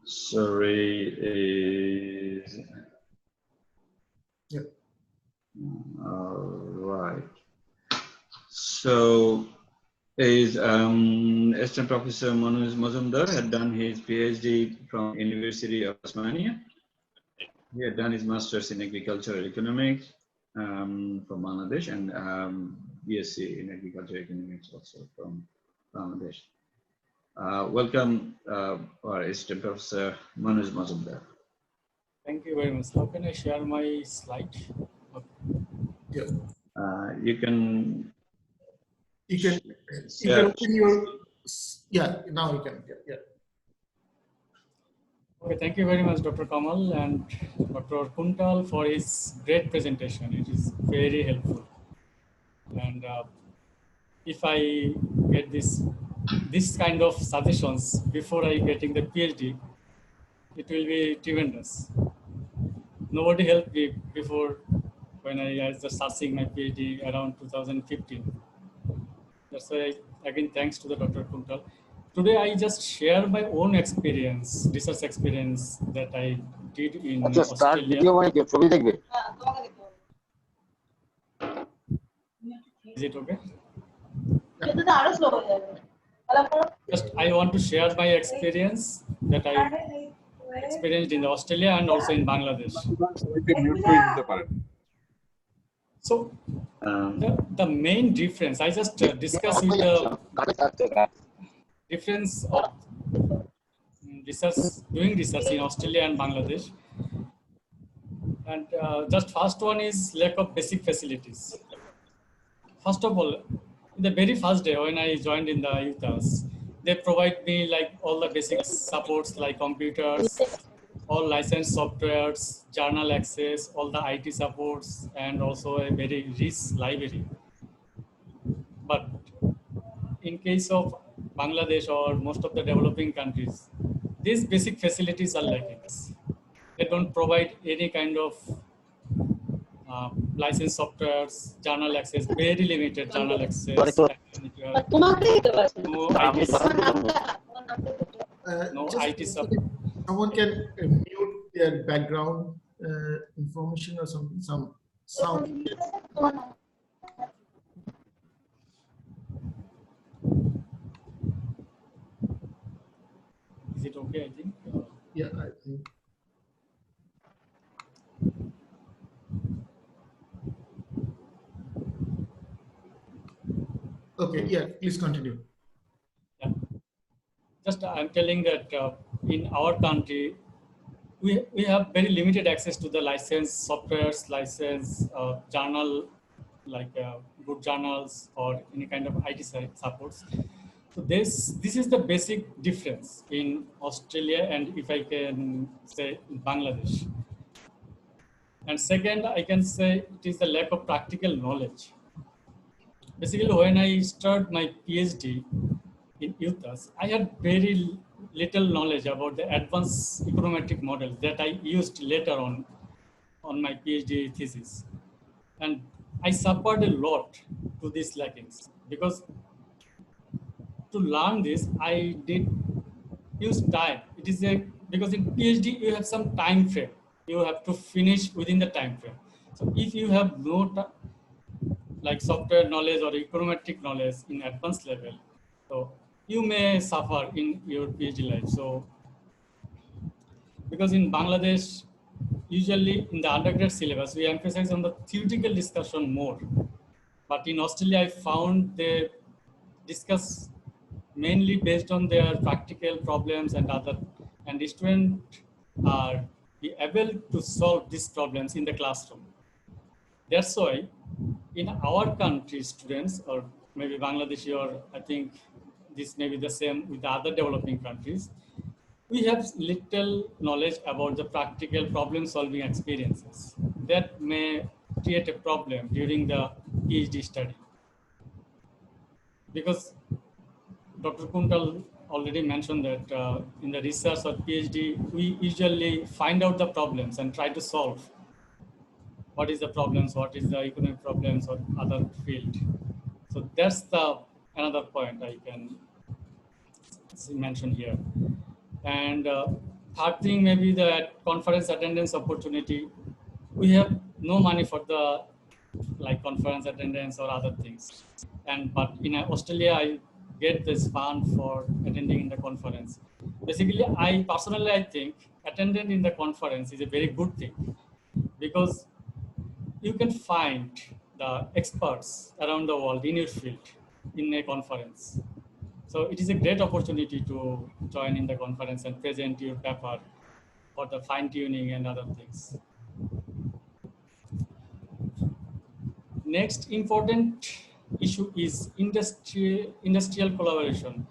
Sorry. Yep. All right. So, Assistant Professor Manoj Mazumdar had done his PhD from University of Tasmania. He had done his master's in agricultural economics from Bangladesh, and BSc in agricultural economics also from Bangladesh. Welcome, our Assistant Professor Manoj Mazumdar. Thank you very much. How can I share my slide? Okay. Yeah. You can open your, yeah, now you can, yeah. Okay, thank you very much, Dr. Kamal and Dr. Kuntal for his great presentation. It is very helpful. And if I get this kind of suggestions before I getting the PhD, it will be tremendous. Nobody helped me before when I was just starting my PhD around 2015. That's why, again, thanks to the Dr. Kuntal. Today, I just share my own experience, research experience that I did in Australia. Is it okay? Just I want to share my experience that I experienced in Australia and also in Bangladesh. So the main difference, I just discuss with the difference of research, doing research in Australia and Bangladesh. And just first one is lack of basic facilities. First of all, the very first day when I joined in the UTAS, they provide me like all the basic supports like computers, all licensed softwares, journal access, all the IT supports, and also a very rich library. But in case of Bangladesh or most of the developing countries, these basic facilities are lacking. They don't provide any kind of licensed softwares, journal access, very limited journal access. No IT support. Someone can mute their background information or something, some sound. Is it okay, I think? Yeah, I think. Okay, yeah, please continue. Yeah. Just I'm telling that in our country, we have very limited access to the licensed softwares, licensed journal, like good journals or any kind of IT supports. So this is the basic difference in Australia and, if I can say, in Bangladesh. And second, I can say it is the lack of practical knowledge. Basically, when I started my PhD in UTAS, I had very little knowledge about the advanced econometric model that I used later on my PhD thesis. And I suffered a lot to these lackings because to learn this, I did use time. It is because in PhD, you have some time frame. You have to finish within the time frame. So if you have no like software knowledge or econometric knowledge in advanced level, so you may suffer in your PhD life. So because in Bangladesh, usually in the undergrad syllabus, we emphasize on the theoretical discussion more. But in Australia, I found they discuss mainly based on their practical problems and other, and the students are able to solve these problems in the classroom. That's why in our country, students, or maybe Bangladeshi, or I think this may be the same with the other developing countries, we have little knowledge about the practical problem solving experiences that may create a problem during the PhD study. Because Dr. Kuntal already mentioned that in the research or PhD, we usually find out the problems and try to solve what is the problems, what is the economic problems or other field. So that's the another point I can mention here. And third thing, maybe the conference attendance opportunity. We have no money for the like conference attendance or other things. But in Australia, I get this fund for attending in the conference. Basically, I think attending in the conference is a very good thing because you can find the experts around the world in your field in a conference. So it is a great opportunity to join in the conference and present your paper for the fine tuning and other things. Next important issue is industrial collaboration.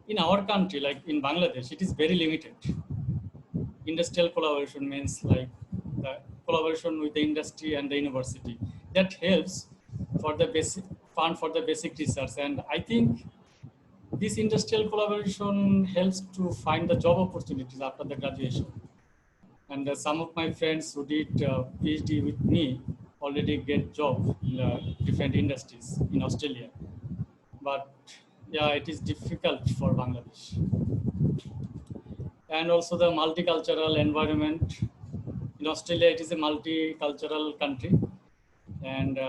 In our country, like in Bangladesh, it is very limited. Industrial collaboration means like the collaboration with the industry and the university. That helps for the basic fund for the basic research. And I think this industrial collaboration helps to find the job opportunities after the graduation. And some of my friends who did PhD with me already get job in different industries in Australia. But yeah, it is difficult for Bangladesh. And also the multicultural environment. In Australia, it is a multicultural country. And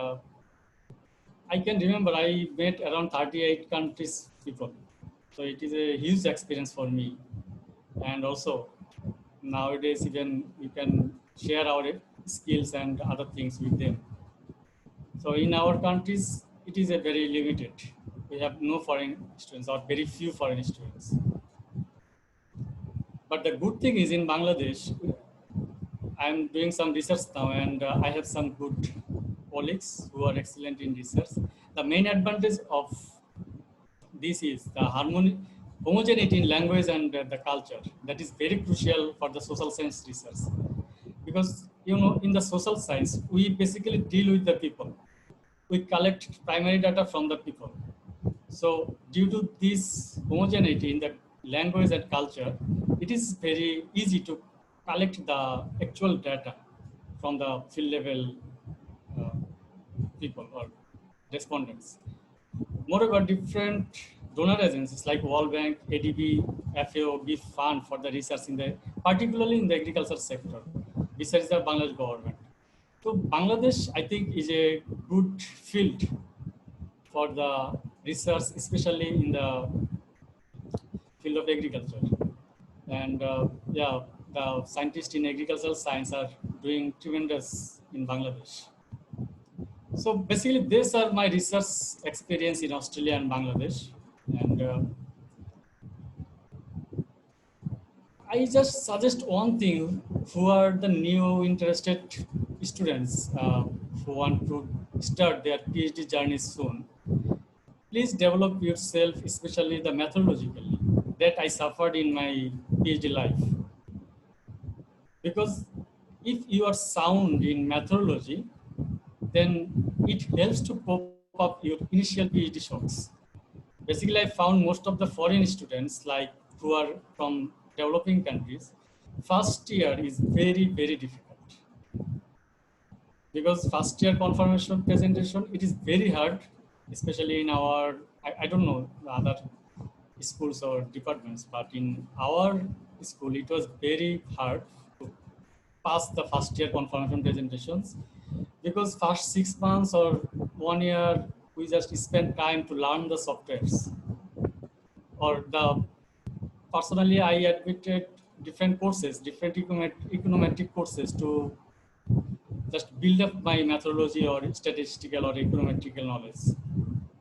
I can remember I met around 38 countries people. So it is a huge experience for me. And also nowadays even we can share our skills and other things with them. So in our countries, it is a very limited. We have no foreign students or very few foreign students. But the good thing is in Bangladesh, I'm doing some research now and I have some good colleagues who are excellent in research. The main advantage of this is the homogeneity in language and the culture. That is very crucial for the social science research. Because, you know, in the social science, we basically deal with the people. We collect primary data from the people. So due to this homogeneity in the language and culture, it is very easy to collect the actual data from the field level people or respondents. Moreover, different donor agencies like World Bank, ADB, FAO give fund for the research particularly in the agriculture sector, besides the Bangladesh government. So Bangladesh, I think, is a good field for the research, especially in the field of agriculture. And yeah, the scientists in agricultural science are doing tremendous in Bangladesh. So basically, these are my research experience in Australia and Bangladesh. And I just suggest one thing who are the new interested students who want to start their PhD journey soon. Please develop yourself, especially the methodological that I suffered in my PhD life. Because if you are sound in methodology, then it helps to pop up your initial PhD shocks. Basically, I found most of the foreign students, like who are from developing countries, first year is very, very difficult. Because first year confirmation presentation, it is very hard, especially in our, I don't know the other schools or departments, but in our school, it was very hard to pass the first year confirmation presentations. Because first 6 months or 1 year, we just spend time to learn the softwares. Or personally, I admitted different courses, different econometric courses to just build up my methodology or statistical or econometrical knowledge.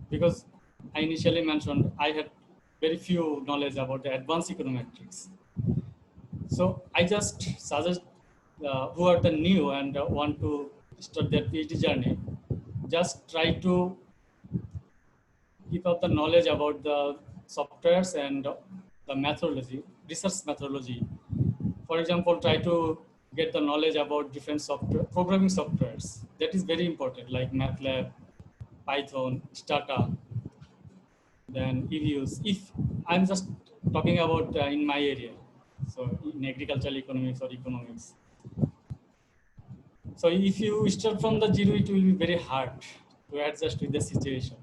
Because I initially mentioned I had very few knowledge about the advanced econometrics. So I just suggest who are the new and want to start their PhD journey, just try to keep up the knowledge about the softwares and the methodology, research methodology. For example, try to get the knowledge about different software, programming softwares. That is very important, like MATLAB, Python, Stata, then EViews. If I'm just talking about in my area, so in agricultural economics or economics. So if you start from the zero, it will be very hard to adjust with the situation.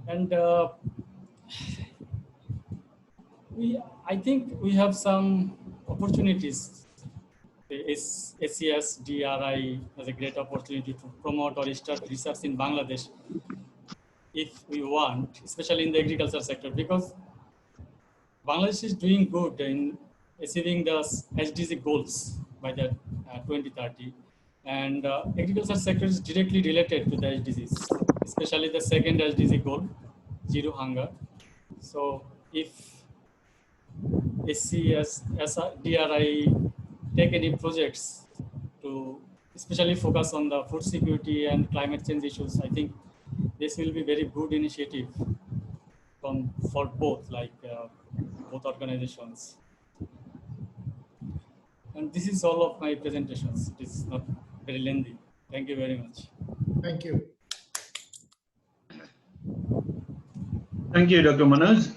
And I think we have some opportunities. The SCS DRI has a great opportunity to promote or start research in Bangladesh if we want, especially in the agriculture sector, because Bangladesh is doing good in achieving the SDG goals by the 2030, and agriculture sector is directly related to the SDGs, especially the second SDG goal, zero hunger. So if SCS, DRI take any projects to especially focus on the food security and climate change issues, I think this will be very good initiative for both, both organizations. And this is all of my presentations. It is not very lengthy. Thank you very much. Thank you. Thank you, Dr. Manoj.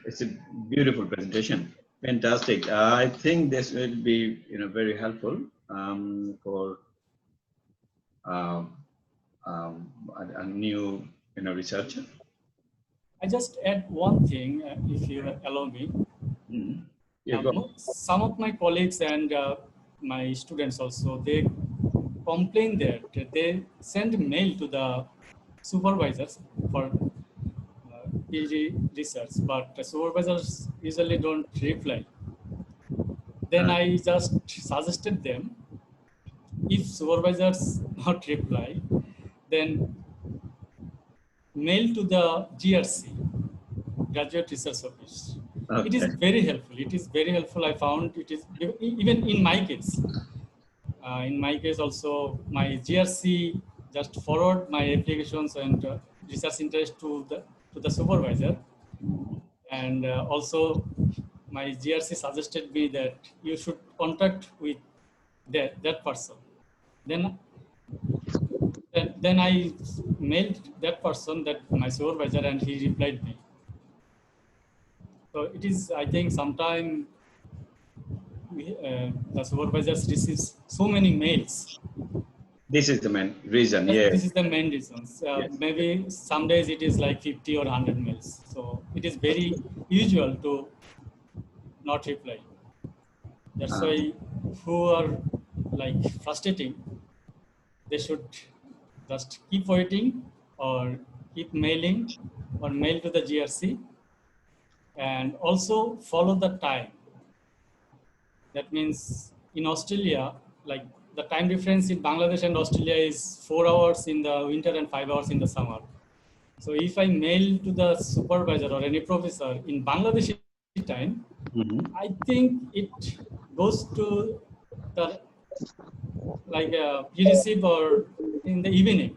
It's a beautiful presentation. Fantastic. I think this will be, very helpful for a new, researcher. I just add one thing, if you allow me. Mm-hmm. Yeah, go. Some of my colleagues and my students also, they complain that they send mail to the supervisors for PhD research, but the supervisors usually don't reply. Then I just suggested them, if supervisors not reply, then mail to the GRC, Graduate Research Office. Okay. It is very helpful. It is very helpful. I found it is, even in my case. In my case also, my GRC just forward my applications and research interest to the supervisor. And also my GRC suggested me that you should contact with that person. Then I mailed that person, that my supervisor, and he replied me. So it is, I think, sometime the supervisors receives so many mails. This is the main reason, yeah. This is the main reason. Yes. Maybe some days it is like 50 or 100 mails. So it is very usual to not reply. That's why who are like frustrating, they should just keep waiting or keep mailing or mail to the GRC, and also follow the time. That means in Australia, like the time difference in Bangladesh and Australia is 4 hours in the winter and 5 hours in the summer. So if I mail to the supervisor or any professor in Bangladeshi time, I think it goes to the you receive or in the evening.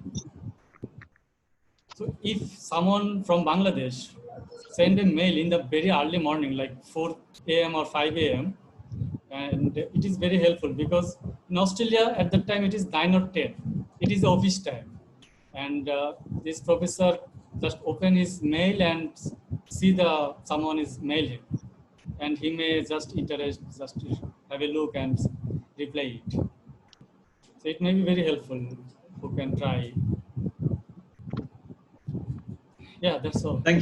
So if someone from Bangladesh send a mail in the very early morning, like 4 a.m. or 5 a.m., and it is very helpful, because in Australia at that time it is 9 or 10. It is office time. And this professor just open his mail and see someone is mail him. And he may just have a look and reply it. So it may be very helpful who can try. Yeah, that's all. Thank you.